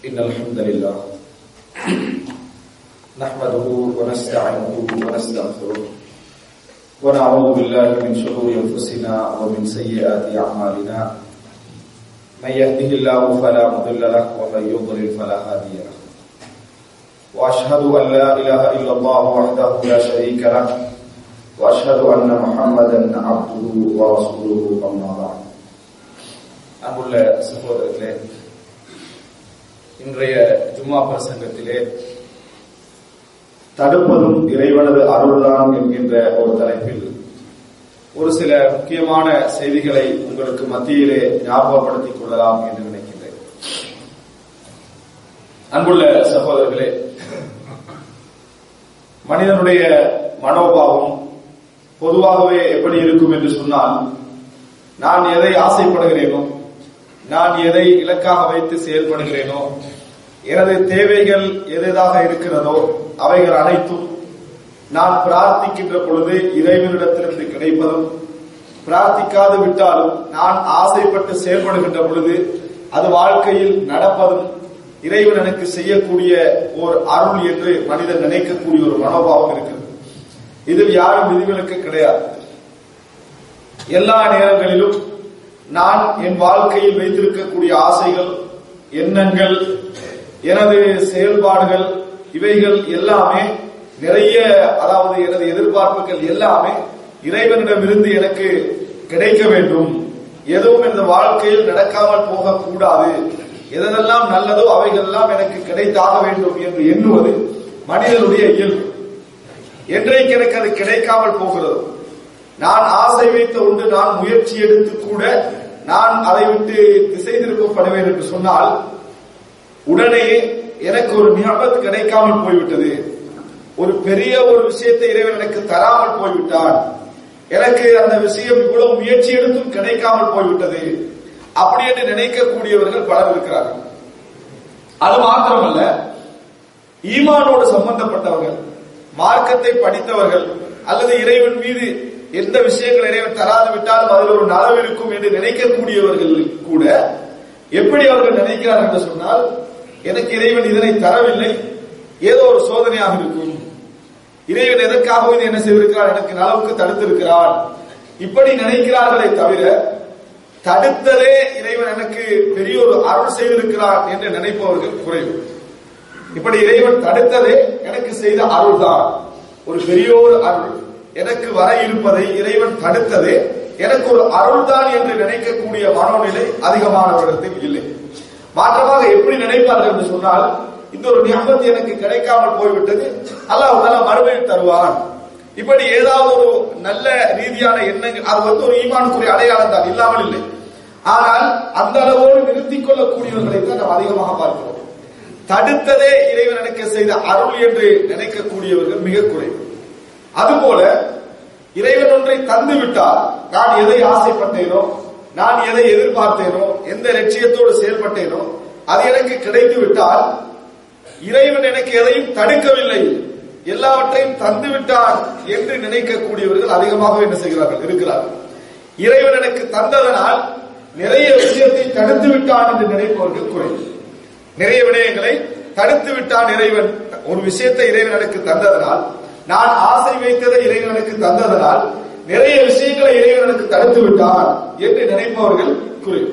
إن الحمد لله نحمده ونستعينه ونستغفره ونعوذ بالله من شرور أنفسنا ومن سيئات أعمالنا من يهده الله فلا مضل له ومن يضلل فلا هادي له وأشهد أن لا إله إلا الله وحده لا شريك له وأشهد أن محمدا عبده ورسوله أما بعد. அன்புள்ள சகோதரர்களே, இன்றைய ஜும்மா பிரசங்கத்திலே தடுப்பதும் இறைவனது அருள்தான் என்கின்ற ஒரு தலைப்பில் ஒரு சில முக்கியமான செய்திகளை உங்களுக்கு மத்தியிலே ஞாபகப்படுத்திக் கொள்ளலாம் என்று நினைக்கின்றேன். அன்புள்ள சகோதரர்களே, மனிதனுடைய மனோபாவம் பொதுவாகவே எப்படி இருக்கும் என்று சொன்னால், நான் எதை ஆசைப்படுகிறேனோ, நான் எதை இலக்காக வைத்து செயல்படுகிறேனோ, எனது தேவைகள் எதாக இருக்கிறதோ அவைகள் அனைத்தும் நான் பிரார்த்திக்கின்ற பொழுது இறைவனிடத்திலிருந்து கிடைப்பதும், பிரார்த்திக்காது விட்டாலும் நான் ஆசைப்பட்டு செயல்படுகின்ற பொழுது அது வாழ்க்கையில் நடப்பதும் இறைவன் எனக்கு செய்யக்கூடிய ஒரு அருள் என்று மனிதன் நினைக்கக்கூடிய ஒரு மனோபாவம் இருக்கிறது. இதில் யாரும் விதிவிலக்கு கிடையாது. எல்லா நேரங்களிலும் நான் என் வாழ்க்கையில் வைத்திருக்கக்கூடிய ஆசைகள், எண்ணங்கள், எனது செயல்பாடுகள், இவைகள் எல்லாமே நிறைய, அதாவது எனது எதிர்பார்ப்புகள் எல்லாமே இறைவனிடமிருந்து எனக்கு கிடைக்க வேண்டும். எதுவும் இந்த வாழ்க்கையில் நடக்காமல் போகக்கூடாது. எதெல்லாம் நல்லதோ அவைகள் எல்லாம் எனக்கு கிடைத்தாக வேண்டும் என்று எண்ணுவது மனிதனுடைய இயல்பு. என்றைக்கு எனக்கு அது கிடைக்காமல் போகிறதோ, நான் ஆசை வைத்த ஒன்று நான் முயற்சி எடுத்து கூட நான் அதை விட்டு திசை திருப்பப்படுவேன் என்று சொன்னால், உடனே எனக்கு ஒரு நியமத் கிடைக்காமல் போய்விட்டது, ஒரு பெரிய ஒரு விஷயத்தை இறைவன் எனக்கு தராமல் போய்விட்டான், எனக்கு அந்த விஷயம் இவ்வளவு முயற்சி எடுத்தும் கிடைக்காமல் போய்விட்டது, அப்படி என்று நினைக்கக்கூடியவர்கள் பலர் இருக்கிறார்கள். அது மாத்திரமல்ல, ஈமானோடு சம்பந்தப்பட்டவர்கள், மார்க்கத்தை படித்தவர்கள், அல்லது இறைவன் மீது எந்த விஷயங்கள் இறைவன் தராது விட்டாலும் அதில் ஒரு நலவு இருக்கும் என்று நினைக்கக்கூடியவர்கள் கூட எப்படி அவர்கள் நினைக்கிறார்கள் என்று சொன்னால், எனக்கு இறைவன் இதனை தரவில்லை, ஏதோ ஒரு சோதனையாக இருக்கும், இறைவன் எதற்காக இது என்ன செய்திருக்கிறார், எனக்கு நலவுக்கு தடுத்திருக்கிறான், இப்படி நினைக்கிறார்களே தவிர தடுத்ததே இறைவன் எனக்கு பெரிய ஒரு அருள் செய்திருக்கிறான் என்று நினைப்பவர்கள் குறைவு. இப்படி இறைவன் தடுத்ததே எனக்கு செய்த அருள் தான், ஒரு பெரிய ஒரு அருள், எனக்கு வர இருப்பதை இறைவன் தடுத்ததே எனக்கு ஒரு அருள் தான் என்று நினைக்கக்கூடிய மனோநிலை அதிகமானவர்களிடத்தில் இல்லை. மாற்றமாக எப்படி நினைப்பார்கள் என்று சொன்னால், இந்த ஒரு நியமத் எனக்கு கிடைக்காமல் போய்விட்டது, அல்லாஹ் தஆலா மறுமையில் தருவான், இப்படி ஏதாவது ஒரு நல்ல ரீதியான எண்ணங்கள், அது ஒரு ஈமானுக்குரிய அடையாளம் தான், இல்லாமல் இல்லை. ஆனால் அந்த அளவோடு நிறுத்திக் கொள்ளக்கூடியவர்களை தான் நாம் அதிகமாக பார்க்கிறோம். தடுத்ததே இறைவன் எனக்கு செய்த அருள் என்று நினைக்கக்கூடியவர்கள் மிக குறைவு. அதுபோல இறைவன் ஒன்றை தந்து விட்டால், நான் எதை ஆசைப்பட்டேனோ, நான் எதை எதிர்பார்த்தேனோ, எந்த லட்சியத்தோடு செயல்பட்டேனோ அது எனக்கு கிடைத்து விட்டால், இறைவன் எனக்கு எதையும் தடுக்கவில்லை, எல்லாவற்றையும் தந்து விட்டான் என்று நினைக்கக்கூடியவர்கள் அதிகமாக என்ன செய்கிறார்கள், இருக்கிறார்கள். இறைவன் எனக்கு தந்ததனால் நிறைய விஷயத்தை தடுத்து விட்டான் என்று நினைப்பவர்கள் குறைவு. நிறைய விடயங்களை தடுத்து விட்டான் இறைவன், ஒரு விஷயத்தை இறைவன் எனக்கு தந்ததனால், நான் ஆசை வைத்ததை இறைவன் எனக்கு தந்ததனால் நிறைய விஷயங்களை இறைவன் எனக்கு தடுத்து விட்டான் என்று நினைப்பவர்கள் குறைவு.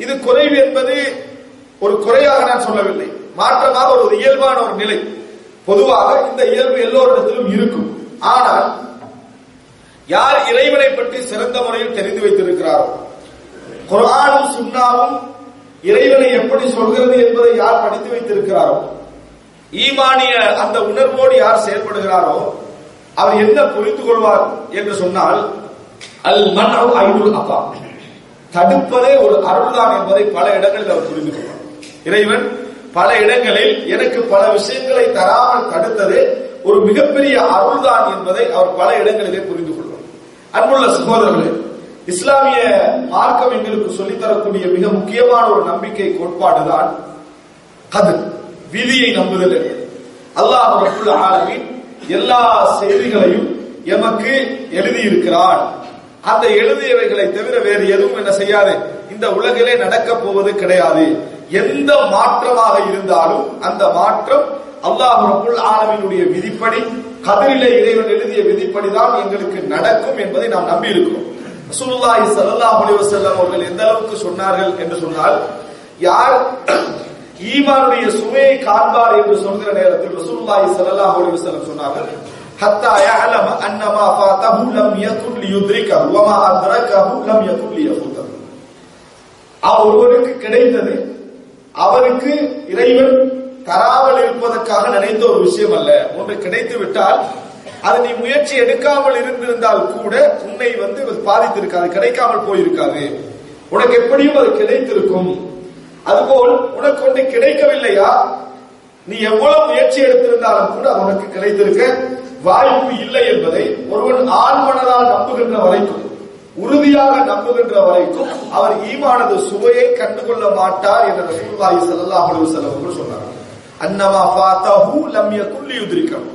இது குறைவு என்பது ஒரு குறையாக நான் சொல்லவில்லை, மாற்றமாக ஒரு இயல்பான ஒரு நிலை. பொதுவாக இந்த இயல்பு எல்லோரிடத்திலும் இருக்கும். ஆனால் யார் இறைவனை பற்றி சிறந்த முறையில் தெரிந்து வைத்திருக்கிறாரோ, குர்ஆனும் சுன்னாவும் இறைவனை எப்படி சொல்கிறது என்பதை யார் படித்து வைத்திருக்கிறாரோ, ஈமானிய அந்த உணர்வோடு யார் செயல்படுகிறாரோ, அவர் என்ன புரிந்து கொள்வார் என்று சொன்னால், அல் மன்உ ஐனுல் அத்தா, தடுப்பதே ஒரு அருள்தான் என்பதை பல இடங்களில் அவர் புரிந்து கொள்வார். இறைவன் பல இடங்களில் எனக்கு பல விஷயங்களை தராமல் தடுத்ததே ஒரு மிகப்பெரிய அருள்தான் என்பதை அவர் பல இடங்களிலே புரிந்து கொள்வார். அன்புள்ள சகோதரர்களே, இஸ்லாமிய மார்க்கம் எங்களுக்கு சொல்லித்தரக்கூடிய மிக முக்கியமான ஒரு நம்பிக்கை கோட்பாடுதான் கதர், விதியை நம்புதல். அல்லாஹ் ரப்புல் ஆலமீன் எல்லா செய்திகளையும் எமக்கு எழுதியிருக்கிறான். அந்த எழுதியவைகளை தவிர வேறு எதுவும் என்ன செய்யாது, இந்த உலகிலே நடக்க போவது கிடையாது. எந்த மாற்றமாக இருந்தாலும் அந்த மாற்றம் அல்லாஹ் ரப்புல் ஆலமீனுடைய விதிப்படி, கதிரிலே இறைவன் எழுதிய விதிப்படிதான் எங்களுக்கு நடக்கும் என்பதை நாம் நம்பி இருக்கிறோம். ரசூலுல்லாஹி ஸல்லல்லாஹு அலைஹி வஸல்லம் அவர்கள் எந்த அளவுக்கு சொன்னார்கள் என்று சொன்னால், யார் ஈமானுடைய சுவையை காண்பார் என்று சொல்கிற நேரத்தில் ரசூலுல்லாஹி ஸல்லல்லாஹு அலைஹி வஸல்லம் சொன்னார்கள், ஹத்தா யஅலம அன்ன மா ஃபாதஹு லம் யகுன் லியுத்ரிகஹு வ மா அத்ரகஹு லம் யகுன் லியஃபுதஹு. ஒருவருக்கு கிடைத்தது அவருக்கு இறைவன் தராமல் இருப்பதற்காக நினைத்த ஒரு விஷயம் அல்ல. ஒன்று கிடைத்து விட்டால் அது நீ முயற்சி எடுக்காமல் இருந்திருந்தால் கூட உன்னை பாதித்திருக்காது, கிடைக்காமல் போயிருக்காது. உனக்கு எப்படியும் அது கிடைத்திருக்கும். அதுபோல் உனக்கு ஒன்று கிடைக்கவில்லையா, நீ எவ்வளவு முயற்சி எடுத்திருந்தாலும் கூட அது உனக்கு கிடைத்திருக்க வாய்ப்பு இல்லை என்பதை ஒருவன் ஆழ்மனதால் நம்புகின்ற வரைக்கும், உறுதியாக நம்புகின்ற வரைக்கும் அவர் ஈமானது சுவையை கண்டுகொள்ள மாட்டார் என்று ரசூலுல்லாஹி ஸல்லல்லாஹு அலைஹி வஸல்லம் சொன்னார். அன்னமா ஃபாதஹு லம் யகுன் லியுத்ரிகஹு.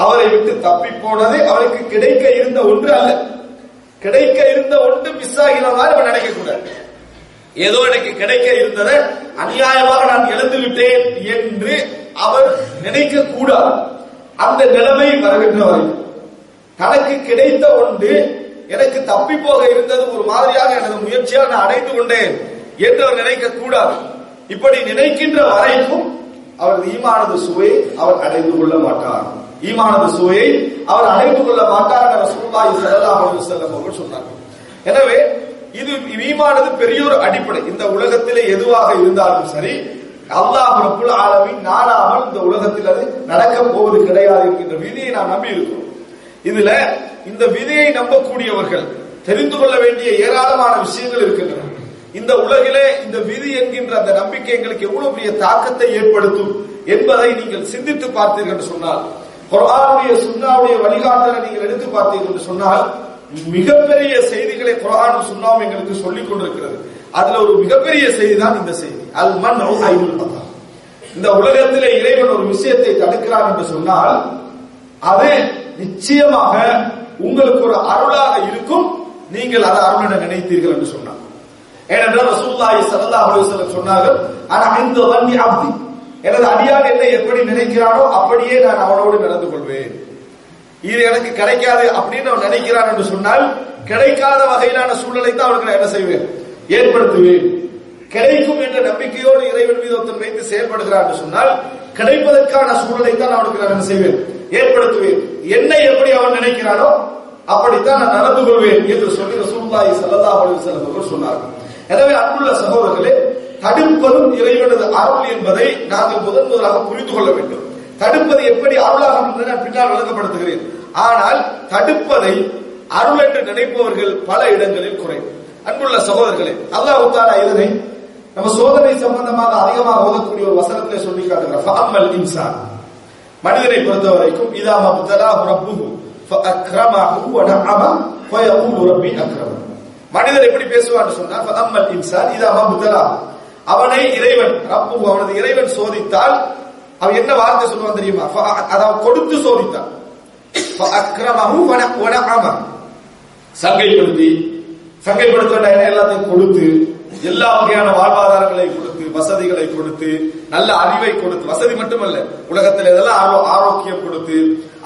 அவரை விட்டு தப்பி போனது அவருக்கு கிடைக்க இருந்த ஒன்று அல்ல. கிடைக்க இருந்த ஒன்று மிஸ் ஆகிற மாதிரி அவன் நினைக்க கூடாது. ஏதோ எனக்கு கிடைக்க இருந்ததை அநியாயமாக நான் இழந்து விட்டேன் என்று அவர் நினைக்க கூடாது. அந்த நிலைமை வருகின்ற வரைக்கும் தனக்கு கிடைத்த ஒன்று எனக்கு தப்பி போக இருந்தது ஒரு மாதிரியாக எனது முயற்சியால் நான் அடைந்து கொண்டேன் என்று அவர் நினைக்க கூடாது. இப்படி நினைக்கின்ற வரைக்கும் அவர் ஈமானது சுவையை அவர் அடைந்து கொள்ள மாட்டார். ஈமானது சுவையை அவர் அடைந்து கொள்ள மாட்டார் என்ற ரசூலுல்லாஹி ஸல்லல்லாஹு அலைஹி வஸல்லம் அவர்கள் சொன்னார்கள். எனவே இது ஈமானது பெரிய ஒரு அடிப்படை. இந்த உலகத்திலே எதுவாக இருந்தாலும் சரி, அல்லாஹ் ரப்புல் ஆலமீன் நாடாமல் இந்த உலகத்தில் அது நடக்க போவது கிடையாது என்கின்ற விதியை நாம் நம்பி இருக்கிறோம். இதுல இந்த விதியை நம்பக்கூடியவர்கள் தெரிந்து கொள்ள வேண்டிய ஏராளமான விஷயங்கள் இருக்கின்றன. இந்த உலகிலே இந்த விதி என்கின்ற அந்த நம்பிக்கை எங்களுக்கு எவ்வளவு பெரிய தாக்கத்தை ஏற்படுத்தும் என்பதை நீங்கள் சிந்தித்து பார்த்தீர்கள் என்று சொன்னால், குர்ஆனுடைய சுன்னாவுடைய வழிகாட்டலை நீங்கள் எடுத்து பார்த்தீர்கள் என்று சொன்னால், மிகப்பெரிய செய்திகளை குர்ஆனும் சுன்னாவும் எங்களுக்கு சொல்லிக் கொண்டிருக்கிறது. அதுல ஒரு மிகப்பெரிய செய்தி தான் இந்த செய்தி, அல் மன்உ ஐனுல் பதா. இந்த உலகத்திலே இறைவன் ஒரு விஷயத்தை தடுக்கிறான் என்று சொன்னால் அது நிச்சயமாக உங்களுக்கு ஒரு அருளாக இருக்கும், நீங்கள் அதை அருளென நினைத்தீர்கள் என்று சொன்னார். ஏனென்றால் ரசூலுல்லாஹி ஸல்லல்லாஹு அலைஹி வஸல்லம் சொன்னார்கள், அனா இன்த வன்னி அப்தி, எனது அடியான் என்னை எப்படி நினைக்கிறானோ அப்படியே நான் அவனோடு நடந்து கொள்வேன். இது எனக்கு கிடைக்காது அப்படின்னு அவன் நினைக்கிறான் என்று சொன்னால், கிடைக்காத வகையிலான சூழ்நிலை தான் அவனுக்கு நான் என்ன செய்வேன், ஏற்படுத்துவேன். கிடைக்கும் என்ற நம்பிக்கையோடு இறைவன் மீது ஒருத்தன் வைத்து செயல்படுகிறான் என்று சொன்னால், கிடைப்பதற்கான சூழ்நிலை தான் அவனுக்கு நான் என்ன செய்வேன், ஏற்படுத்துவேன். என்னை எப்படி அவன் நினைக்கிறானோ அப்படித்தான் நான் நடந்து கொள்வேன் என்று சொல்லி ரசூலுல்லாஹி ஸல்லல்லாஹு அலைஹி வஸல்லம் அவர்கள் சொன்னார்கள். எனவே அன்புள்ள சகோதரர்களே, தடுப்பதும் இறைவனது அருள் என்பதை நாங்கள் முதலாக புரிந்து கொள்ள வேண்டும். தடுப்பது எப்படி அருளாக என்பதை நான் பின்னால் விளங்கப்படுத்துகிறேன். ஆனால் தடுப்பதை அருள் என்று நினைப்பவர்கள் பல இடங்களில் குறைவு. அன்புள்ள சகோதரர்களே, அல்லாஹ் தஆலா இதனை நம்ம சோதனை சம்பந்தமாக அதிகமாக ஓதக்கூடிய ஒரு வசனத்திலே சொல்லி காட்டுகிறார். ஃபஅம்மல் இன்சான், மனிதனை பொறுத்தவரைக்கும் இதா மப்தலாஹு ரப்புஹு ஃபஅக்ரமஹு வ நஅம ஃபயகூலு ரப்பி அக்ரமன். மனிதர் எப்படி பேசுவான்னு சொன்னா, ஃபஅம்மல் இன்சான் இதா மப்தலாஹு, அவனை இறைவன் ரப்புஹு, அவனது இறைவன் சோதித்தால் அவன் என்ன வார்த்தை சொல்லுவான் தெரியுமா, அதாவது கொடுத்து சோதித்தான். ஃபஅக்ரமஹு வ நஅம, சங்கைப்படுத்த எல்லாத்தையும் கொடுத்து, எல்லா வகையான வாழ்வாதாரங்களை கொடுத்து, வசதிகளை கொடுத்து, நல்ல அறிவை கொடுத்து, வசதி மட்டுமல்ல உலகத்தில் இதெல்லாம் ஆரோக்கியம் கொடுத்து,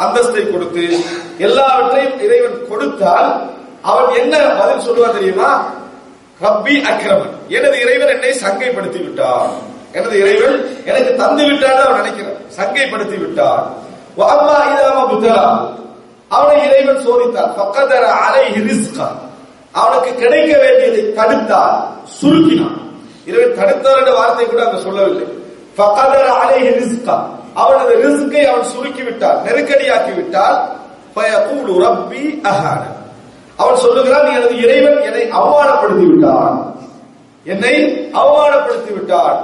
அந்தஸ்தை கொடுத்து, எல்லாவற்றையும் இறைவன் கொடுத்தால் அவன் என்ன பதில் சொல்லுவான் தெரியுமா, ரப்பி அக்ரமன், எனது இறைவன் என்னை சங்கைப்படுத்தி விட்டான், எனது இறைவன் எனக்கு தந்து விட்டான் அவன் நினைக்கிறான், சங்கைப்படுத்தி விட்டான். வஅம்மா இதா மப்தலா, அவனை இறைவன் சோதித்தான், ஃபகதர அலைஹி ரிஸ்கா, அவனுக்கு கிடைக்க வேண்டியதை தடுத்தால், சுருக்கினான். இறைவன் தடுத்தார் என்ற வார்த்தை கூட அங்க சொல்லவில்லை. ஃபகதர அலைஹி ரிஸ்கா, அவனது ரிஸ்கை அவன் சுருக்கி விட்டான், நெருக்கடியாக்கி விட்டால், ஃபயகூலு ரப்பி அஹான, அவன் சொல்லுகிறான், எனது இறைவன் என்னை அவமானப்படுத்தி விட்டான், என்னை அவமானப்படுத்தி விட்டான்.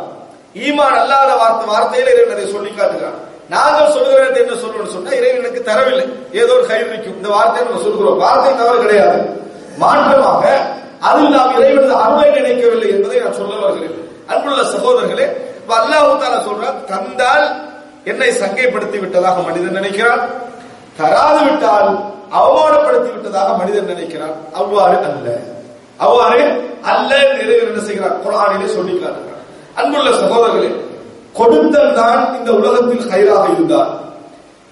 ஈமான் அல்லாத வார்த்தையில இறைவன் அதை சொல்லி காட்டுகிறான். நாங்கள் சொல்லுகிறேன் என்ன சொல்லணும்னு சொன்னா, இறைவன் எனக்கு தரவில்லை, ஏதோ ஒரு கை வைக்கும் இந்த வார்த்தையை நம்ம சொல்கிறோம். வார்த்தை தவறு கிடையாது, மாற்றமாக அதில் நாம் இறைவனது அருளை நினைக்கவில்லை என்பதை நான் சொல்ல வருகிறேன். அன்புள்ள சகோதரர்களே, அல்லாஹ் தஆலா சொல்றான், தந்தால் என்னை சங்கைப்படுத்தி விட்டதாக மனிதன் நினைக்கிறான், தராது விட்டால் அவமானப்படுத்தி விட்டதாக மனிதன் நினைக்கிறான். அவ்வாறு அல்ல, அவ்வாறு அல்ல என்று இறைவன் என்ன செய்கிறார், குர்ஆனிலே சொல்லி காட்டுகிறார். அன்புள்ள சகோதரர்களே, கொடுத்தல் தான் இந்த உலகத்தில் கயிறாக இருந்தார்,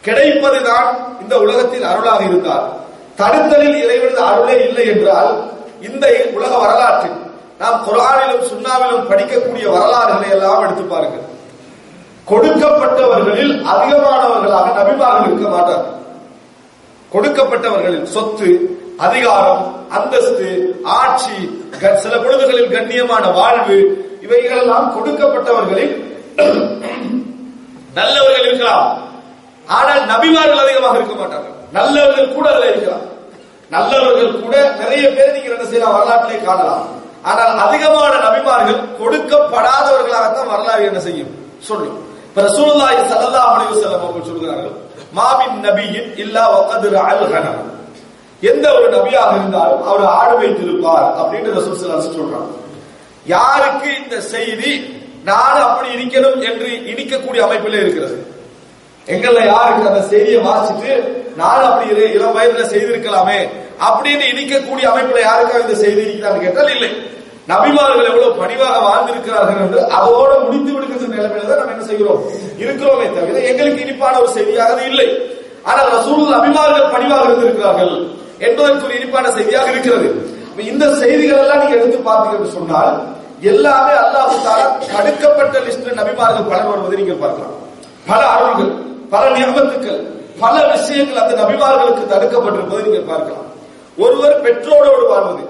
கிடைப்பதுதான் இந்த உலகத்தில் அருளாக இருந்தார். தடுத்தலில் இறைவனது அருளே இல்லை என்றால் இந்த உலக வரலாற்றில் நாம் குர்ஆனிலும் சுன்னாவிலும் படிக்கக்கூடிய வரலாறுகளை எல்லாம் எடுத்து பாருங்கள். கொடுக்கப்பட்டவர்களில் அதிகமானவர்களாக நபிமார்கள் இருக்க மாட்டார்கள். கொடுக்கப்பட்டவர்களில் சொத்து, அதிகாரம், அந்தஸ்து, ஆட்சி, சில பொழுதுகளில் கண்ணியமான வாழ்வு, இவைகளெல்லாம் கொடுக்கப்பட்டவர்களில் நல்லவர்கள் இருக்கலாம். ஆனால் நபிமார்கள் அதிகமாக இருக்க மாட்டார்கள். நல்லவர்கள் கூட அதில் இருக்கலாம். நல்லவர்கள் கூட நிறைய பேர் நீங்க என்ன செய்யலாம், வரலாற்றிலே காணலாம். ஆனால் அதிகமான நபிமார்கள் கொடுக்கப்படாதவர்களாகத்தான் வரலாறு என்ன செய்யும் சொல்லும். ரசூலுல்லாஹி ஸல்லல்லாஹு அலைஹி வஸல்லம் அவர்கள் சொல்கிறார்கள், மாமின் நபியின் இல்லா வகத் ரஅல் கனம். எந்த ஒரு நபியாக இருந்தாலும் அவர் ஆடு வைத்திருப்பார் அப்படின்னு ரசூல் ஸல்லல்லாஹு அலைஹி வஸல்லம் சொல்றாங்க. யாருக்கு இந்த செய்தி நான் அப்படி இருக்கணும் என்று இனிக்கக்கூடிய அமைப்பிலே இருக்கிறது? எங்கள்ல யாருக்கு அந்த செய்தியை வாசிச்சுட்டு நான் அப்படி இளம் வயதுல செய்திருக்கலாமே அப்படின்னு இனிக்கக்கூடிய அமைப்புல யாருக்காக இந்த செய்தி இருக்கிறான்னு கேட்டால் இல்லை. நபிமார்கள் எவ்வளவு பணிவாக வாழ்ந்திருக்கிறார்கள் என்று அதோட முடித்து விடுகிற நிலைமையில தான் நம்ம என்ன செய்கிறோம் இருக்கிறோமே தவிர எங்களுக்கு இனிப்பான ஒரு செய்தியாக அது இல்லை. ஆனால் ரசூல் நபிமார்கள் பணிவாக இருந்திருக்கிறார்கள் என்பதற்கு ஒரு இனிப்பான செய்தியாக இருக்கிறது. இந்த செய்திகள் எல்லாம் நீங்க எடுத்து பார்த்தீங்கன்னு சொன்னால் எல்லாமே அல்லாஹ் தஆலா தடுக்கப்பட்ட லிஸ்ட்ல நபிமார்கள் பலர் வருவதை நீங்க பார்க்கலாம். பல அருள்கள், பல நியமத்துக்கள், பல விஷயங்கள் அந்த நபிமார்களுக்கு தடுக்கப்பட்டிருப்பதை நீங்க பார்க்கலாம். ஒருவர் பெற்றோரோடு வாழ்வது,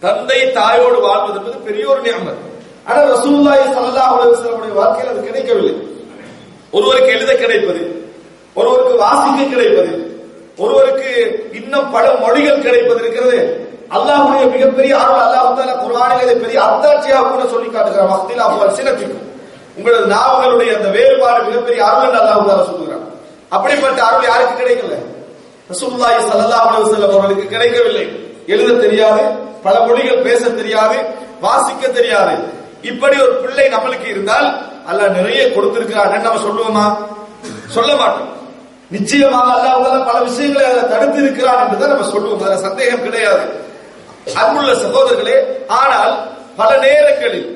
தந்தை தாயோடு வாழ்வது என்பது பெரிய ஒரு நியமத். ஆனால் ரசூலுல்லாஹி ஸல்லல்லாஹு அலைஹி வஸல்லம் வாழ்க்கையில் அது கிடைக்கவில்லை. ஒருவருக்கு எழுத கிடைப்பது, ஒருவருக்கு வாசிக்க கிடைப்பது, ஒருவருக்கு இன்னும் பல மொழிகள் கிடைப்பது இருக்கிறது. அல்லாஹ்வுடைய மிகப்பெரிய அருள். அல்லாஹ் தஆலா குர்ஆனில் இதை பெரிய அத்தாட்சியாக கூட சொல்லி காட்டுகிறார். வக்திலாஃபு அல்சினத்திக்கும், உங்களது நாவுகளுடைய அந்த வேறுபாடு மிகப்பெரிய அருள் என்று அல்லாஹ் தஆலா சொல்கிறார். அப்படிப்பட்ட அருள் யாருக்கு கிடைக்கல? ரசூலுல்லாஹி ஸல்லல்லாஹு அலைஹி வஸல்லம் அவர்களுக்கு கிடைக்கவில்லை. எழுத தெரியாது, பல மொழிகள் பேச தெரியாது, வாசிக்க தெரியாது. இப்படி ஒரு பிள்ளை நம்மளுக்கு இருந்தால் அல்லாஹ் நிறைய கொடுத்திருக்கிறார் நம்ம சொல்லுவோமா? சொல்ல மாட்டோம். நிச்சயமாக அல்லாஹ் பல விஷயங்களை தடுத்து இருக்கிறார் என்றுதான் நம்ம சொல்லுவோம். அதுல சந்தேகம் கிடையாது. அன்புள்ள சகோதரர்களே, ஆனால் பல நேரங்களில்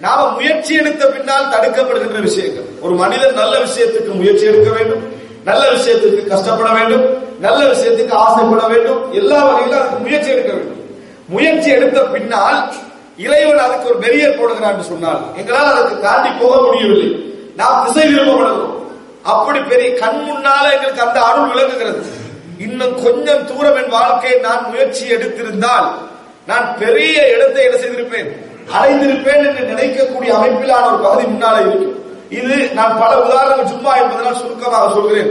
நாம முயற்சி எடுத்த பின்னால் தடுக்கப்படுகின்ற விஷயங்கள். ஒரு மனிதன் நல்ல விஷயத்துக்கு முயற்சி எடுக்க வேண்டும், நல்ல விஷயத்துக்கு கஷ்டப்பட வேண்டும், நல்ல விஷயத்துக்கு ஆசைப்பட வேண்டும், எல்லா வகையிலும் அதுக்கு முயற்சி எடுக்க வேண்டும். முயற்சி எடுத்த பின்னால் இறைவன் அதுக்கு ஒரு பெரியர் போடுகிறான் என்று சொன்னால் எங்களால் அதுக்கு தாண்டி போக முடியவில்லை, நாம் திசை திரும்பப்படுகிறோம். அப்படி பெரிய கண் முன்னால எங்களுக்கு அந்த அருள் விளங்குகிறது. இன்னும் கொஞ்சம் தூரம் என் வாழ்க்கையை நான் முயற்சி எடுத்திருந்தால் நான் பெரிய இடத்தை என்ன செய்திருப்பேன், அடைந்திருப்பேன் என்று நினைக்கக்கூடிய அமைப்பிலான ஒரு பகுதி முன்னால இருக்கும். இது நான் பல உதாரணங்கள் சும்மா என்பதனால் சுருக்கமாக சொல்கிறேன்.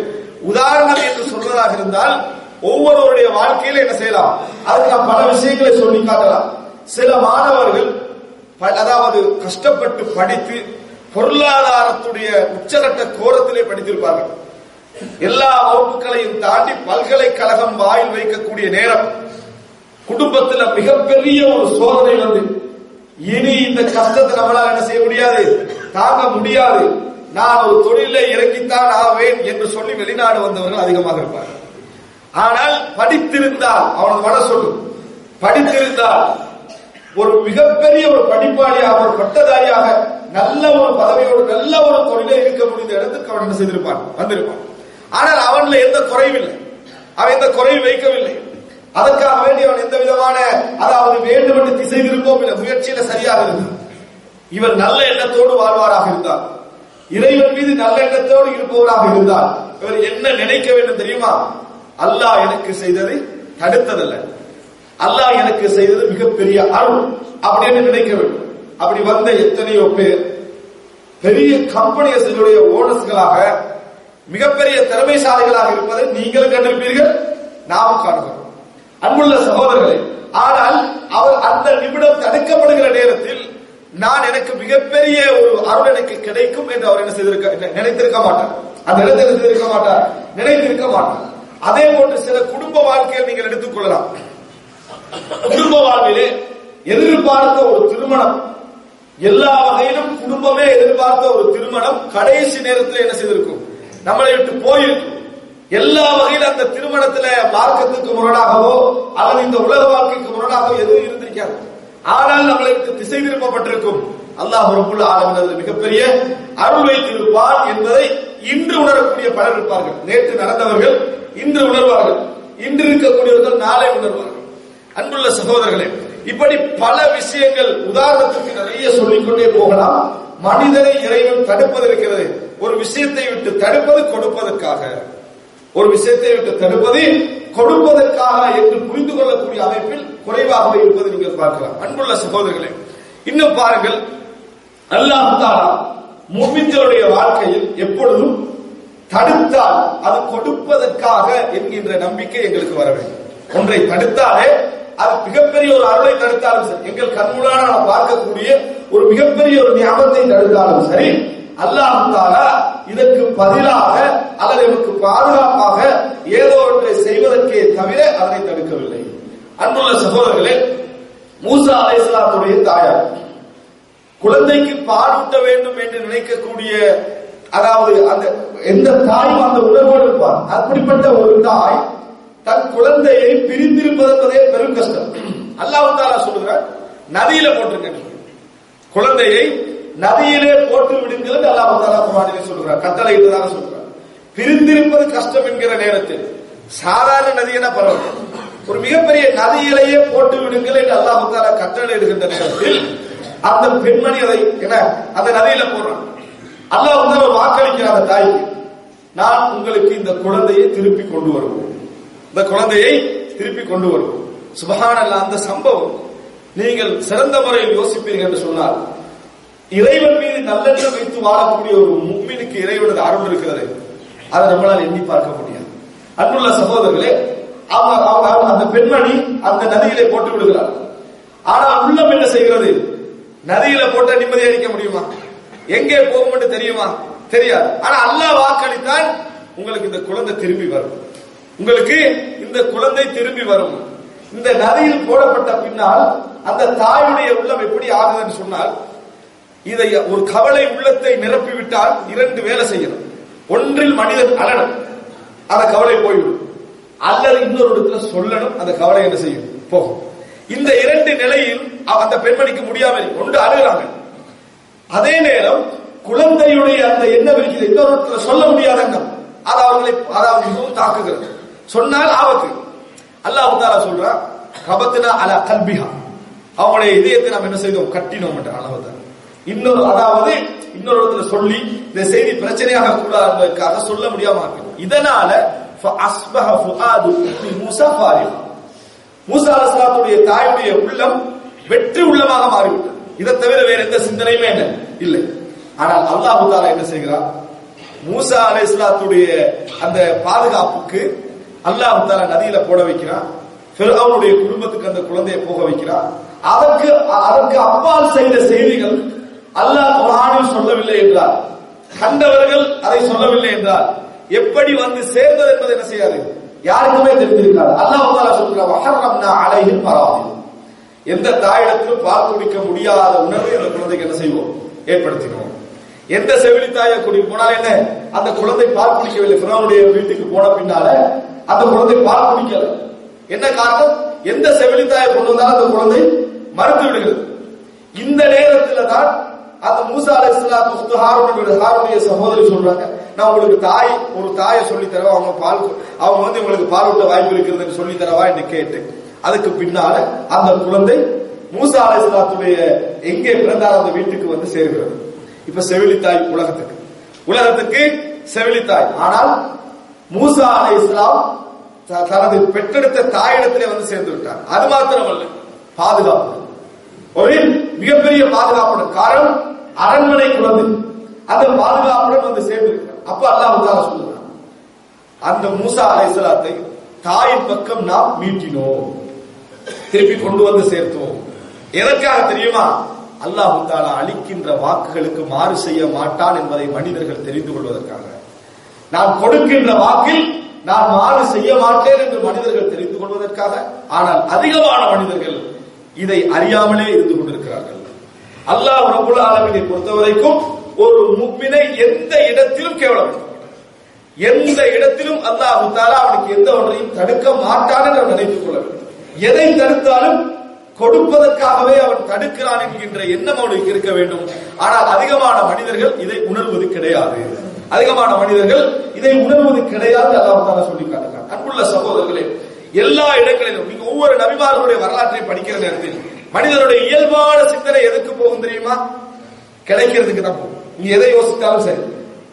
உதாரணம் என்று சொல்வதாக இருந்தால் ஒவ்வொருவருடைய வாழ்க்கையில என்ன செய்யலாம், அதுக்கு நாம் பல விஷயங்களை சொல்லி காட்டலாம். சில மாணவர்கள் அதாவது கஷ்டப்பட்டு படித்து பொருளாதாரத்துடைய உச்சகட்ட கோரத்திலே படித்திருப்பார்கள். எல்லா வகுப்புகளையும் தாண்டி பல்கலைக்கழகம் வாயில் வைக்கக்கூடிய நேரம் குடும்பத்தில் மிகப்பெரிய ஒரு சோதனை வந்து இனி இந்த கஷ்டத்தை நம்மளால் என்ன செய்ய முடியாது, தாங்க முடியாது, நான் ஒரு தொழிலை இறங்கித்தான் ஆவேன் என்று சொல்லி வெளிநாடு வந்தவர்கள் அதிகமாக இருப்பார்கள். ஆனால் படித்திருந்தால் அவனது மன சொல்லும், படித்திருந்தால் ஒரு மிகப்பெரிய ஒரு படிப்பாளியாக, ஒரு பட்டதாரியாக, நல்ல ஒரு பதவியோடு நல்ல ஒரு தொழிலை இருக்க முடிந்த இடத்துக்கு அவன் என்ன செய்திருப்பான், வந்திருப்பான். ஆனால் அவன்ல எந்த குறைவில்லை, அவன் எந்த குறைவு வைக்கவில்லை. அதற்காக வேண்டி அவன் எந்த விதமான அதாவது வேண்டும் என்று திசை திருப்போம் இல்லை, முயற்சியில சரியாக இருந்தான். இவர் நல்ல எண்ணத்தோடு வாழ்வாராக இருந்தார், இறைவன் மீது நல்ல எண்ணத்தோடு இருப்பவராக இருந்தார், இவர் என்ன நினைக்க வேண்டும் தெரியுமா? அல்லாஹ் எனக்கு செய்ததை தடுத்ததல்ல, அல்லாஹ் எனக்கு செய்தது மிகப்பெரிய அருள் அப்படின்னு நினைக்க வேண்டும். அப்படி வந்த எத்தனையோ பேர் பெரிய கம்பெனிகளுடைய ஓனர்ஸ்களாக மிகப்பெரிய திறமைசாலிகளாக இருப்பதை நீங்களும் கண்டிருப்பீர்கள், நாமும் காணுகிறோம். அன்புள்ள சகோதரர்களே, ஆனால் அவர் அந்த நிமிடம் தடுக்கப்படுகிற நேரத்தில் நான் எனக்கு மிகப்பெரிய ஒரு அருள் எனக்கு கிடைக்கும் என்று அவர் என்ன செய்திருக்க நினைத்திருக்க மாட்டார், அந்த இடத்தை செய்திருக்க மாட்டார், நினைத்திருக்க மாட்டார். அதே போன்று சில குடும்ப வாழ்க்கையில் நீங்கள் எடுத்துக் கொள்ளலாம். குடும்ப வாழ்விலே எதிர்பார்த்த ஒரு திருமணம், எல்லா வகையிலும் குடும்பமே எதிர்பார்த்த ஒரு திருமணம் கடைசி நேரத்தில் என்ன செய்திருக்கும், நம்மளை விட்டு போயிருக்கும். எல்லா வகையிலும் அந்த திருமணத்துல மார்க்கத்துக்கு முரணாகவோ அல்லது இந்த உலக வாழ்க்கைக்கு முரணாகவோ எதுவும் இருந்திருக்காது. ஆனால் நம்மளுக்கு திசை திருப்பப்பட்டிருக்கும். அல்லாஹ் ரப்பல் ஆலமீன் அதில் மிகப்பெரிய அருள் வைத்திருப்பான் என்பதை இன்று உணரக்கூடிய பலர் இருப்பார்கள். நேற்று நடந்தவர்கள் இன்று உணர்வார்கள், இன்று இருக்கக்கூடியவர்கள் நாளை உணர்வார்கள். அன்புள்ள சகோதரர்களே, இப்படி பல விஷயங்கள் உதாரணத்துக்கு நிறைய சொல்லிக்கொண்டே போகலாம். மனிதனை இறைவன் தடுப்பது இருக்கிறது. ஒரு விஷயத்தை விட்டு தடுப்பது கொடுப்பதற்காக, ஒரு விஷயத்தை விட்டு தடுப்பது கொடுப்பதற்காக என்று புரிந்து கொள்ளக்கூடிய அமைப்பில் குறைவாக இருப்பதை நீங்கள் பார்க்கலாம். அன்புள்ள சகோதரர்களே, இன்னும் பாருங்கள், அல்லாஹ் தஆலா முஃமின்களுடைய வாழ்க்கையில் எப்பொழுதும் தடுத்தால் அது கொடுப்பதற்காக என்கின்ற நம்பிக்கை எங்களுக்கு வர வேண்டும். ஒன்றை தடுத்தாலே அது மிகப்பெரிய ஒரு அருளை தடுத்தாலும் சரி, எங்கள் கண்முன்னால நாம் பார்க்கக்கூடிய ஒரு மிகப்பெரிய ஒரு நியாமத்தை தடுத்தாலும் சரி, அல்லாஹ் தஆலா இதற்கு பதிலாக அல்லது நமக்கு பாதுகாப்பாக ஏதோ ஒன்றை செய்வதற்கே தவிர அதனை தடுக்கவில்லை. அன்புள்ள சகோதரர்களே, மூசா அலைஹிஸ்ஸலாத்துடைய தாயார் குழந்தைக்கு பாலூட்ட வேண்டும் என்று நினைக்கக்கூடிய, அதாவது அந்த எந்த தாயும் அந்த உணர்வோடு இருப்பார். அப்படிப்பட்ட ஒரு தாய் தன் குழந்தையை பிரிந்திருப்பது என்பதே பெரும் கஷ்டம். அல்லாஹ் தஆலா சொல்கிறார், நதியில போட்டுருங்க, குழந்தையை நதியிலே போட்டு விடுங்கள் என்று அல்லாஹ் தஆலா குர்ஆனிலே சொல்கிறார், கட்டளையிட்டதாக சொல்கிறார். பிரிந்திருப்பது கஷ்டம் என்கிற நேரத்தில் சாதாரண நதியென பரவாயில்லை, ஒரு மிகப்பெரிய நதியிலேயே போட்டு விடுங்கள் என்று அல்லாஹ் தஆலா கட்டளையிடுகின்ற நேரத்தில் அந்த பெண்மணி அதை என்ன அந்த நதியில போடுறான். அல்லாஹ் வந்து ஒரு வாக்களிக்கிற அந்த தாய்க்கு, நான் உங்களுக்கு இந்த குழந்தையை திருப்பி கொண்டு வருவோம், இந்த குழந்தையை திருப்பி கொண்டு வருவோம். சுப்ஹானல்லாஹ், அந்த சம்பவம் நீங்கள் சிறந்த முறையில் யோசிப்பீர்கள் என்று சொன்னால், இறைவன் மீது நல்லெண்ணம் வைத்து வாழக்கூடிய ஒரு முஃமினுக்கு இறைவனது அருள் இருக்கிறது, அதை நம்மளால் எண்ணி பார்க்க முடியாது. அன்புள்ள சகோதரர்களே, அந்த பெண்மணி அந்த நதியிலே போட்டு விடுகிறார். ஆனால் உள்ளம் என்ன செய்கிறது? நதியில போட்ட நிம்மதியா இருக்க முடியுமா? எங்கே போகும் என்று தெரியுமா? தெரியாது. ஆனா அல்லாஹ் வாக்களித்தான், உங்களுக்கு இந்த குழந்தை திரும்பி வரும், உங்களுக்கு இந்த குழந்தை திரும்பி வரும். இந்த நதியில் போடப்பட்ட பின்னால் அந்த தாயுடைய உள்ளம் எப்படி ஆகுதுன்னு சொன்னால், இதை ஒரு கவலை உள்ளத்தை நிரப்பிவிட்டால் இரண்டு வேலை செய்யணும். ஒன்றில் மனிதன் அழணும், அந்த கவலை போய்விடும், அல்லது இன்னொரு இடத்துல சொல்லணும், அந்த கவலை என்ன செய்யும்? போகும். இந்த இரண்டு நிலையில் அந்த பெண்மணிக்கு முடியாமல் ஒன்று அழுகிறாங்க, அதே நேரம் குழந்தையுடைய அந்த எண்ணம் இருக்கிறது, இன்னொரு இடத்துல சொல்ல முடியாத எண்ணம், அது அவர்களை அதாவது மிகவும் தாக்குகிறது. சொன்னால் ஆபத்து. அல்லாஹ் தஆலா சொல்றான், கபத்னா அலா கல்பிஹா, அவங்களுடைய இதயத்தை நாம் என்ன செய்தோம்? கட்டினோம் என்ற அளவுதான். இன்னொரு அதாவது இன்னொரு இடத்துல சொல்லி இந்த செய்தி பிரச்சனையாக கூடாது என்பதற்காக சொல்ல முடியாம ஆக்கணும். இதனால ஃபஅஸ்பஹ ஃபுஆது மூஸா ஃபாரிஹா, மூஸா அலைஹிஸ்ஸலாத்துடைய தாயுடைய உள்ளம் வெற்றி உள்ளமாக மாறிவிட்டது. இதை தவிர வேற எந்த சிந்தனையுமே இல்லை. ஆனால் அல்லாஹ் தஆலா என்ன செய்கிறார்? மூஸா அலைஹிஸ்ஸலாத்துடைய அந்த பாதுகாப்புக்கு அல்லாஹ் தஆலா நதியில போட வைக்கிறான், ஃபிரௌனுடைய குடும்பத்துக்கு அந்த குழந்தையை போக வைக்கிறான். அதற்கு அப்பால் செய்த செய்திகள் அல்லாஹ் குர்ஆனில் சொல்லவில்லை என்றால், கண்டவர்கள் அதை சொல்லவில்லை என்றால், எப்படி வந்து சேர்ந்தது என்பது என்ன செய்யாது? யாருக்குமே தெரிந்திருக்காது. அல்லாஹ் தஆலா சொல்றார், வஹர்ரம்னா அலைஹில் மராதி, எந்த தாயிடத்திலும் பால் குடிக்க முடியாத உணர்வை அந்த குழந்தைக்கு என்ன செய்வோம்? ஏற்படுத்தினோம். எந்த செவிலி தாயை கூட்டிட்டு போனாலும் என்ன, அந்த குழந்தை பால் குடிக்கவில்லை. ஃபிரௌனுடைய வீட்டுக்கு போன பின்னால அந்த குழந்தை பால் குடிக்கல. என்ன காரணம்? எந்த செவிலி தாயை கொண்டு வந்தாலும் அந்த குழந்தை மறுத்து விடுகிறது. இந்த நேரத்தில் தான் அந்த மூஸா அலைஹிஸ்ஸலாம் ஹாரூனுடைய சகோதரி சொல்றாங்க, நான் உங்களுக்கு ஒரு தாயை சொல்லி தரவா, அவங்க வந்து உங்களுக்கு பால் ஊட்ட வாய்ப்பு இருக்கிறதுன்னு சொல்லி தரவா என்று கேட்டு, அதுக்கு பின்னால அந்த குழந்தை மூஸா அலைஹிஸ்ஸலாத்துடைய எங்கே பிறந்தார் அந்த வீட்டுக்கு வந்து சேர்கிறது. இப்ப செவிலித்தாய் உலகத்துக்கு செவிலித்தாய். ஆனால் மூஸா அலைஹிஸ்ஸலாம் தனது பெற்றெடுத்த தாயிடத்திலே வந்து சேர்ந்து விட்டார். அது மாத்திரமல்ல, பாதுகாப்பு, ஒரு மிகப்பெரிய பாதுகாப்புடன், காரணம் அரண்மனை குழந்தை, அந்த பாதுகாப்புடன் வந்து சேர்ந்திருக்கிறார். அப்ப அல்லாஹ் தஆலா சொல்றான், அந்த மூஸா அலைஹிஸ்ஸலாத்தை தாயின் பக்கம் நாம் மீட்டினோம், திருப்பி கொண்டு வந்து சேர்த்தோம். எதற்காக தெரியுமா? அல்லாஹ் தஆலா அளிக்கின்ற வாக்குகளுக்கு மாறு செய்ய மாட்டான் என்பதை மனிதர்கள் தெரிந்து கொள்வதற்காக. நான் கொடுக்கின்ற வாக்கில் நான் மாறு செய்ய மாட்டேன் என்று மனிதர்கள் தெரிந்து கொள்வதற்காக. ஆனால் அதிகமான மனிதர்கள் இதை அறியாமலே இருந்து கொண்டிருக்கிறார்கள். அல்லாஹ் ரப்பல் ஆலமீனை பொறுத்தவரைக்கும் ஒரு முஃமினை எந்த இடத்திலும் கேவலப்படுத்த, எந்த இடத்திலும் அல்லாஹ் தஆலா அவனுக்கு எந்த ஒன்றையும் தடுக்க மாட்டான் என்று நினைத்துக் கொள்ள வேண்டும். எதை தடுத்தாலும் கொடுப்பதற்காகவே அவன் தடுக்கிறான் என்கின்ற எண்ணம் அவனுக்கு இருக்க வேண்டும். ஆனால் அதிகமான மனிதர்கள் இதை உணர்வது கிடையாது. அதிகமான மனிதர்கள் இதை உணர்வது கிடையாது. அல்லாஹ் தஆலா சொல்லி காட்டுகிறான். அன்புள்ள சகோதரர்களே, எல்லா இடங்களிலும் நீங்க ஒவ்வொரு நபிமார்களுடைய வரலாற்றை படிக்கிற நேரத்தில் மனிதனுடைய இயல்பான சிந்தனை எதுக்கு போகும் தெரியுமா? கிடைக்கிறதுக்கு தான் போகும். நீங்க எதை யோசித்தாலும் சரி,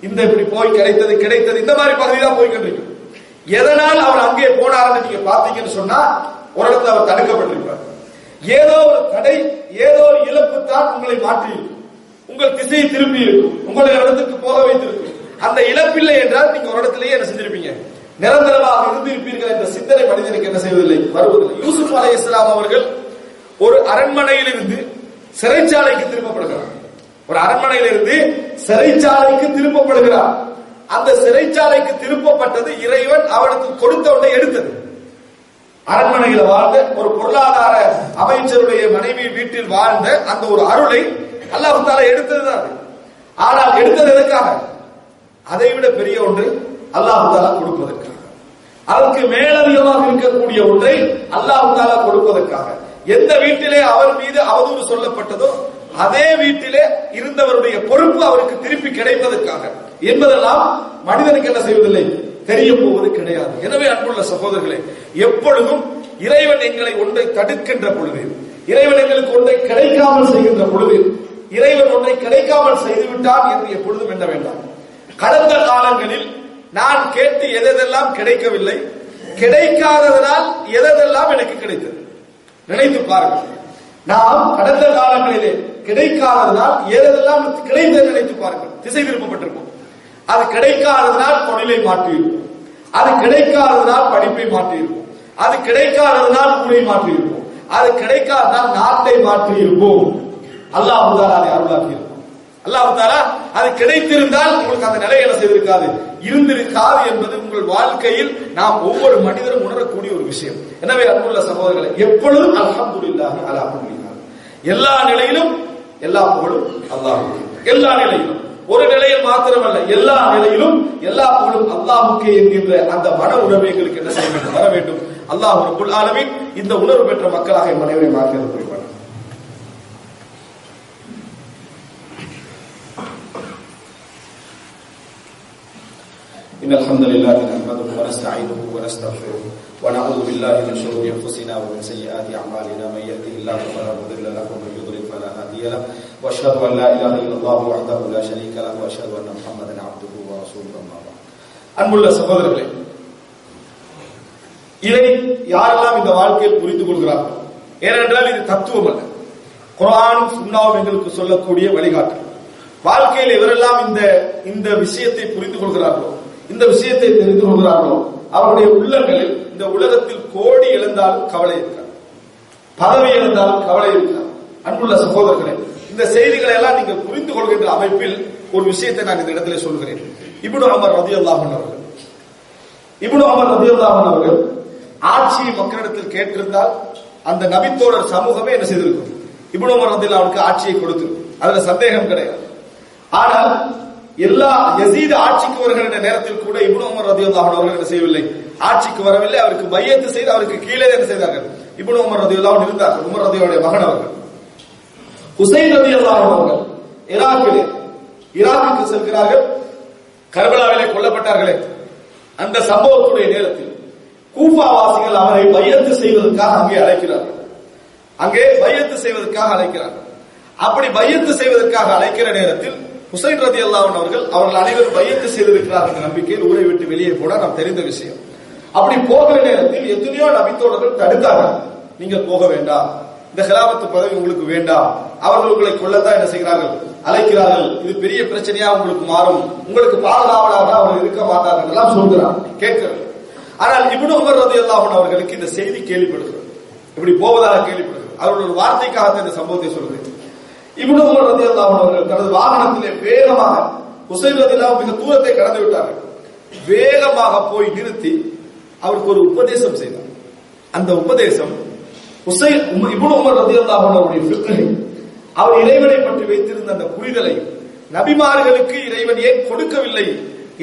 இந்த இப்படி போய் கிடைத்தது கிடைத்தது இந்த மாதிரி பகுதி தான் போய்கிட்டு. எதனால் அவர் அங்கே போனார்னு நீங்க பாத்தீங்கன்னு சொன்னா, ஒரு இடத்துல அவர் தடுக்கப்பட்டிருப்பார். ஏதோ ஒரு தடை, ஏதோ ஒரு இழப்பு தான் உங்களை மாற்றி இருக்கும், உங்கள் திசையை திருப்பி இருக்கும், உங்களை இடத்துக்கு போக வைத்திருக்கும். அந்த இழப்பில்லை என்றால் நீங்க ஒரு இடத்திலேயே என்ன செஞ்சிருப்பீங்க, நிரந்தரமாக இருந்திருப்பீர்கள் என்ற சிந்தனை மனிதனுக்கு என்ன செய்வதில்லை, வருவதில்லை. யூசுப் அலைஹிஸ்ஸலாம் அவர்கள் ஒரு அரண்மனையிலிருந்து சிறைச்சாலைக்கு திரும்பப்படுகிறார். ஒரு அரண்மனையிலிருந்து சிறைச்சாலைக்கு திரும்பப்படுகிறார். அந்த சிறைச்சாலைக்கு திருப்பப்பட்டது இறைவன் அவனுக்கு கொடுத்த ஒன்றை எடுத்தது. அரண்மனையில் வாழ்ந்த ஒரு பொருளாதார அமைச்சருடைய மனைவி வீட்டில் வாழ்ந்த அந்த ஒரு அருளை அல்லாஹ் தஆலா எடுத்ததுதான். ஆனால் எடுத்தது எதற்காக? அதைவிட பெரிய ஒன்றை அல்லாஹ் தஆலா கொடுப்பதற்காக, அதற்கு மேலதிகமாக இருக்கக்கூடிய ஒன்றை அல்லாஹ் தஆலா கொடுப்பதற்காக. எந்த வீட்டிலே அவர் மீது அவதூறு சொல்லப்பட்டதோ அதே வீட்டிலே இருந்தவருடைய பொறுப்பு அவருக்கு திருப்பி கிடைப்பதற்காக என்பதெல்லாம் மனிதனுக்கு என்ன செய்வதில்லை, தெரிய போவது கிடையாது. எனவே அன்புள்ள சகோதரர்களே, எப்பொழுதும் இறைவன் எங்களை ஒன்றை தடுக்கின்ற பொழுது, இறைவன் எங்களுக்கு ஒன்றை கிடைக்காமல் செய்கின்ற பொழுது, இறைவன் ஒன்றை கிடைக்காமல் செய்துவிட்டான் என்று எப்பொழுதும் எண்ண வேண்டாம். கடந்த காலங்களில் நான் கேட்டு எதெல்லாம் கிடைக்கவில்லை, கிடைக்காததனால் எதெல்லாம் எனக்கு கிடைத்தது நினைத்து பாருங்கள். நாம் கடந்த காலங்களிலே கிடைக்காததனால் எதெல்லாம் கிடைத்தது நினைத்து பாருங்கள். திசை திருப்பப்பட்டிருக்கும். அது கிடைக்காததனால் தொழிலை மாற்றியிருக்கும், அது கிடைக்காததனால் படிப்பை மாற்றியிருக்கும், அது கிடைக்காததனால் ஊரை மாற்றியிருக்கும், அது கிடைக்காததால் நாட்டை மாற்றியிருப்போம். அல்லாஹ் தஆலா அதை அருளாக்கி இருக்கும். அல்லாஹ் தஆலா அது கிடைத்திருந்தால் உங்களுக்கு அந்த நிலை என்ன செய்திருக்காது, இருந்திருக்காது என்பது உங்கள் வாழ்க்கையில் நாம் ஒவ்வொரு மனிதரும் உணரக்கூடிய ஒரு விஷயம். எனவே அன்புள்ள சகோதரர்களே, எப்பொழுதும் அல்ஹம்துலில்லாஹி அலா குல்லி ஹால், எல்லா நிலையிலும் எல்லா புகழும் அல்லாஹ்வுக்கு. எல்லா நிலையிலும், ஒரு நிலையில் மாத்திரமல்ல, எல்லா நிலையிலும் எல்லா புகழும் அல்லாஹ்வுக்கே என்கின்ற அந்த மன உணர்வு எங்களுக்கு என்ன செய்ய வேண்டும், வர வேண்டும். அல்லாஹ் ரப்புல் ஆலமீன் இந்த உணர்வு பெற்ற மக்களாக எம் அனைவரையும் ஆக்கியது புரிவார். إن الحمد لله نحمده ونستعينه ونستغفره ونعوذ بالله من شرور أنفسنا ومن سيئات أعمالنا من يهده الله فلا مضل له ومن يضلل فلا هادي له وأشهد أن لا إله إلا الله وحده لا شريك له وأشهد أن محمدا عبده ورسوله أما بعد. அன்புள்ள சகோதரர்களே, இதை யாரெல்லாம் இந்த வாழ்க்கையில் புரிந்து கொள்கிறார்கள், ஏனென்றால் இது தத்துவம் அல்ல, குர்ஆனும் சுன்னாவும் எங்களுக்கு சொல்லக்கூடிய வழிகாட்டல். வாழ்க்கையில் இவரெல்லாம் இந்த விஷயத்தை புரிந்து கொள்கிறார்களோ, இந்த விஷயத்தை தெரிந்து கொள்கிறார்களோ, அவருடைய உள்ளங்களில் இந்த உலகத்தில் கோடி இழந்தாலும் கவலை இருக்காது, பதவி இழந்தாலும் கவலை இருக்காது. அன்புள்ள சகோதரர்களே, இந்த செய்திகளை எல்லாம் நீங்கள் புரிந்து கொள்கின்ற அமைப்பில் ஒரு விஷயத்தை நான் இந்த இடத்திலே சொல்கிறேன். இப்னு உமர் ரலியல்லாஹு அவர்கள் ஆட்சியை மக்களிடத்தில் கேட்டிருந்தால் அந்த நபித்தோழர் சமூகமே என்ன செய்திருக்கும், இப்னு உமர் ரலியல்லாஹு அவருக்கு ஆட்சியை கொடுத்திருக்கும், அதுல சந்தேகம் கிடையாது. ஆனால் எல்லா யசீத் ஆட்சிக்கு வருகின்ற நேரத்தில் கூட இப்னு உமர் ரலியல்லாஹு அவர்கள் என்ன செய்யவில்லை, ஆட்சிக்கு வரவில்லை. அவருக்கு பையத்து செய்து அவருக்கு கீழே என்ன செய்தார்கள், இப்னு உமர் ரலியல்லாஹு இருந்தார்கள். உமர் ரலியல்லாஹுடைய மகன் அவர்கள். ஹுசைன் ரலியல்லாஹு அவர்கள் ஈராக்குக்கு செல்கிறார்கள். கர்பலாவிலே கொல்லப்பட்டார்களே, அந்த சம்பவத்துடைய நேரத்தில் கூஃபா வாசிகள் அவரை பையத்து செய்வதற்காக அங்கே அழைக்கிறார்கள். அங்கே பையத்து செய்வதற்காக அழைக்கிறார்கள். அப்படி பையத்து செய்வதற்காக அழைக்கிற நேரத்தில் ஹுசைன் ரலியல்லாஹு அவர்கள் அனைவரும் பையத்து செய்திருக்கிறார்கள் என்ற நம்பிக்கையில் ஊரை விட்டு வெளியே போட நாம் தெரிந்த விஷயம். அப்படி போகிற நேரத்தில் எத்தனையோ நபித்தோழர்கள் தடுத்தார்கள், நீங்கள் போக வேண்டாம், இந்த ஹிலாபத்து பதவி உங்களுக்கு வேண்டாம், அவர்கள் உங்களை கொல்லத்தான் என்ன செய்கிறார்கள், அழைக்கிறார்கள், இது பெரிய பிரச்சனையா உங்களுக்கு மாறும், உங்களுக்கு பாதுகாவலாக அவர்கள் இருக்க மாட்டார்கள் எல்லாம் சொல்கிறார், கேட்கிறார். ஆனால் இப்னு உமர் ரலியல்லாஹு அவர்களுக்கு இந்த செய்தி கேள்விப்படுகிறது, இப்படி போவதாக கேள்விப்படுகிறது. அவர்கள் ஒரு வார்த்தைக்காக இந்த சம்பவத்தை சொல்கிறேன். இப்னு உமர் ரலியல்லாஹு அவர்கள் தனது வாகனத்திலே வேகமாக, ஹுசைன் ரலியல்லாஹு மிக தூரத்தை கடந்து விட்டார்கள், வேகமாக போய் நிறுத்தி அவருக்கு ஒரு உபதேசம் செய்தார். அந்த உபதேசம் இப்னு உமர் ரலியல்லாஹு அவருடைய ஃபிக்ஹை, அவர் இறைவனை பற்றி வைத்திருந்த அந்த புரிதலை, நபிமார்களுக்கு இறைவன் ஏன் கொடுக்கவில்லை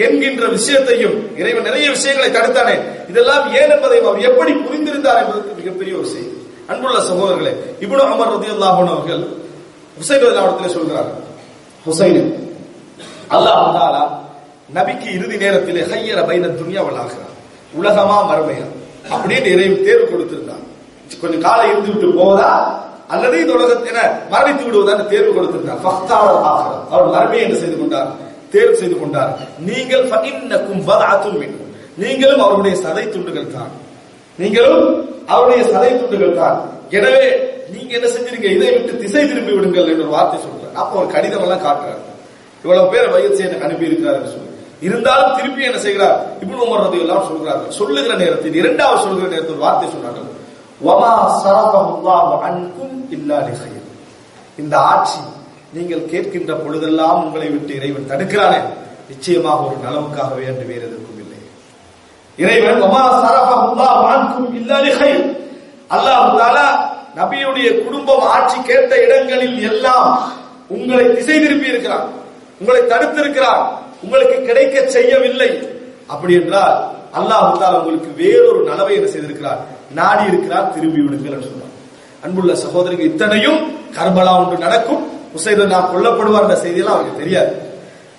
என்கின்ற விஷயத்தையும், இறைவன் நிறைய விஷயங்களை தடுத்தானே இதெல்லாம் ஏன் என்பதையும் அவர் எப்படி புரிந்திருந்தார் என்பதற்கு மிகப்பெரிய ஒரு செய்தி. அன்புள்ள சகோதரர்களே, இப்னு உமர் ரலியல்லாஹு அன்ஹு அவர்கள் ஹுசைன் ரலியல்லாஹு சொல்கிறார்கள், ஹுசைன் அல்லாஹ் தஆலா நபிக்கு இறுதி நேரத்திலே ஹய்யர பைன துன்யா வல் ஆখিরা, உலகமா மறுமையா அப்படின்னு இறைவன் தேர்வு கொடுத்திருந்தார். கொஞ்சம் காலம் இருந்து விட்டு போவதா அல்லது இந்த உலகத்தின மரணித்து விடுவதா தேர்வு கொடுத்திருந்தார். ஃபக்தார் ஆখিরা, அவர் மறுமையை என்ன செய்து கொண்டார், தேர்வு செய்து கொண்டார். நீங்கள் ஃபஇன்னக்கும் பத்அத்துன் மின்ஹு, நீங்களும் அவருடைய சதை துண்டுகள் தான், நீங்களும் அவருடைய சதை துண்டுகள் தான். எனவே நீங்க என்ன செஞ்சிருங்க, இதை விட்டு திசை திரும்பி விடுங்கள் என்ற ஒரு வார்த்தை சொல்றார். அப்ப ஒரு கடிதம் எல்லாம் காட்டுறாரு, இவ்வளவு பேர் வயது செய்ய அனுப்பி இருக்கிறார் சொல்லி. இருந்தாலும் திருப்பி என்ன செய்கிறார், இப்னு உமர் ரலியல்லாஹு சொல்கிறார்கள், சொல்லுகிற நேரத்தில் இரண்டாவது சொல்கிற நேரத்தில் ஒரு வார்த்தை சொன்னார்கள், வமா ஸரஃபல்லாஹு அன்கும் இல்லா லிஹைர், இந்த ஆட்சி நீங்கள் கேட்கின்ற பொழுதெல்லாம் உங்களை விட்டு இறைவன் தடுக்கிறானே, நிச்சயமாக ஒரு நலவுக்காகவே என்று வேறு எதற்கும் இல்லை. இறைவன் வமா ஸரஃபல்லாஹு அன்கும் இல்லா லிஹைர், அல்லாஹ் தஆலா நபியுடைய குடும்பம் ஆட்சி கேட்ட இடங்களில் எல்லாம் உங்களை திசை திருப்பி இருக்கிறான், உங்களை தடுத்திருக்கிறான், உங்களுக்கு கிடைக்க செய்யவில்லை. அப்படி என்றால் அல்லாஹ் தஆலா உங்களுக்கு வேறொரு நலவை என்ன செய்திருக்கிறார், நாடி இருக்கிறார், திரும்பி விடுங்கள் என்று சொன்னார். அன்புள்ள சகோதரர்கள், இத்தனையும் கர்பலா ஒன்று நடக்கும், ஹுசைன் நாம் கொல்லப்படுவார் என்ற செய்தியெல்லாம் அவருக்கு தெரியாது.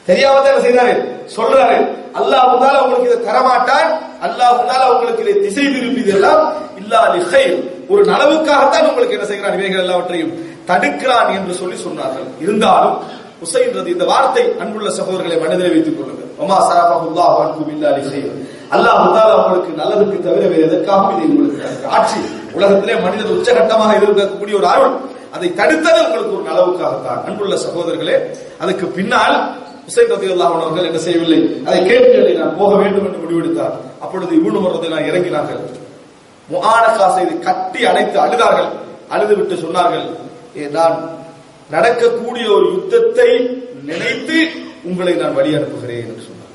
தெரியாம தான் என்ன செய்தாரு, சொல்றாரு, அல்லாஹ் தஆலா உங்களுக்கு இதை தரமாட்டான், அல்லாஹ் தஆலா உங்களுக்கு இதை திசை திருப்பியதெல்லாம் இல்லா லிஹைர், ஒரு நலவுக்காகத்தான் உங்களுக்கு என்ன செய்கிறான், இவைகள் எல்லாவற்றையும் தடுக்கிறான் என்று சொல்லி சொன்னார்கள். இருந்தாலும் ஹுசைன் ரதி இந்த வார்த்தை அன்புள்ள சகோதரர்களை மனதிலே வைத்துக் கொள்ளுங்கள், வமா ஸரஃபல்லாஹு அன்கும் இல்லா லிஹைர், அல்லாஹ் தஆலா உங்களுக்கு நல்லதுக்கு தவிர வேறு எதற்காகவும் இதை உங்களுக்கு ஆட்சி, உலகத்திலே மனிதன் உச்சகட்டமாக எதிர்க்கக்கூடிய ஒரு அருள், அதை தடுத்தது உங்களுக்கு ஒரு நலவுக்காகத்தான். அன்புள்ள சகோதரர்களே, அதுக்கு பின்னால் ஹுசைன் ரலியல்லாஹு அன்ஹு அவர்கள் என்ன செய்யவில்லை, அதை கேட்கவில்லை, நான் போக வேண்டும் என்று முடிவெடுத்தார். அப்பொழுது இப்னு உமர் ரலியல்லாஹு இறங்கினார்கள், முஆனகா செய்து கட்டி அணைத்து அழுதார்கள். அழுது விட்டு சொன்னார்கள், நான் நடக்கக்கூடிய ஒரு யுத்தத்தை நினைத்து உங்களை நான் வழி அனுப்புகிறேன் என்று சொன்னார்.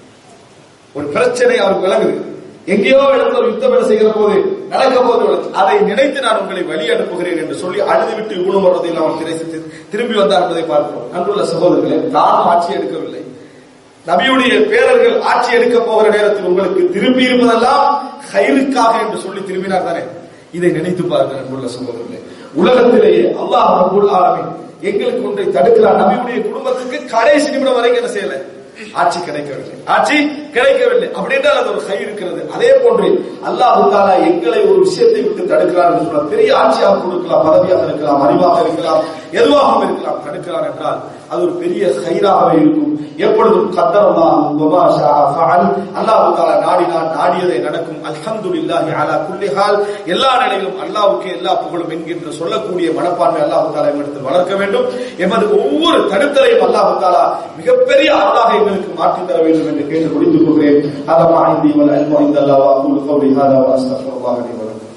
ஒரு பிரச்சனை அவருக்கு விளங்குது, எங்கேயோ இடத்துல ஒரு யுத்தம் என்ன செய்கிற போது நடக்க போது அதை நினைத்து நான் உங்களை வழி அனுப்புகிறேன் என்று சொல்லி அழுதுவிட்டு இப்னு உமர் ரலியல்லாஹு அன்ஹு திரும்பி வந்தார் என்பதை பார்க்கிறோம். அன்புள்ள சகோதரர்களே, தானும் ஆட்சி எடுக்கவில்லை, நபியுடைய பேரர்கள் ஆட்சி எடுக்க போகிற நேரத்தில் உங்களுக்கு திரும்பி இருப்பதெல்லாம் ஹைருக்காக என்று சொல்லி திரும்பினார் தானே, இதை நினைத்து பாருங்கள். அன்புள்ள சகோதரர்களே, உலகத்திலேயே அல்லாஹ் ரப்பல் ஆலமீன் எங்களுக்கு ஒன்றை தடுக்கிறார், நபியுடைய குடும்பத்துக்கு கடைசி நிமிடம் வரைக்கும் என்ன செய்யல, ஆட்சி கிடைக்கவில்லை, ஆட்சி கிடைக்கவில்லை. அப்படி என்றால் அது ஒரு கை இருக்கிறது. அதே போன்று அல்லாஹ் தஆலா எங்களை ஒரு விஷயத்தை விட்டு தடுக்கிறார் என்று சொன்னால், பெரிய ஆட்சியாக கொடுக்கலாம், பதவியாக இருக்கலாம், அறிவாக இருக்கலாம், எதுவாகவும் இருக்கலாம், தடுக்கிறார் என்றால் அது ஒரு பெரிய கைராகவே இருக்கும். எப்பொழுதும் கத்தரல்லாஹு வமா ஷாஅ ஃபஅல், அல்லாஹ் தஆலா நாடினான், நாடியதை நடக்கும். அல்ஹம்துலில்லாஹி அலா குல்லி ஹால், எல்லா நிலையிலும் அல்லாஹ்வுக்கே எல்லா புகழும் என்கின்ற சொல்லக்கூடிய மனப்பான்மை அல்லாஹ் தஆலா எங்களுக்கு வளர்க்க வேண்டும். எமது ஒவ்வொரு தடுத்தலையும் அல்லாஹ் தஆலா மிகப்பெரிய அருளாக எங்களுக்கு மாற்றி தர வேண்டும் என்று கேட்டு முடித்துக் கொள்கிறேன். ஹதா மா இந்தி வல் இல்மு இந்தல்லாஹ் வ அகூலு கௌலி ஹதா வ அஸ்தக்ஃபிருல்லாஹ் லி வ லக்கும்.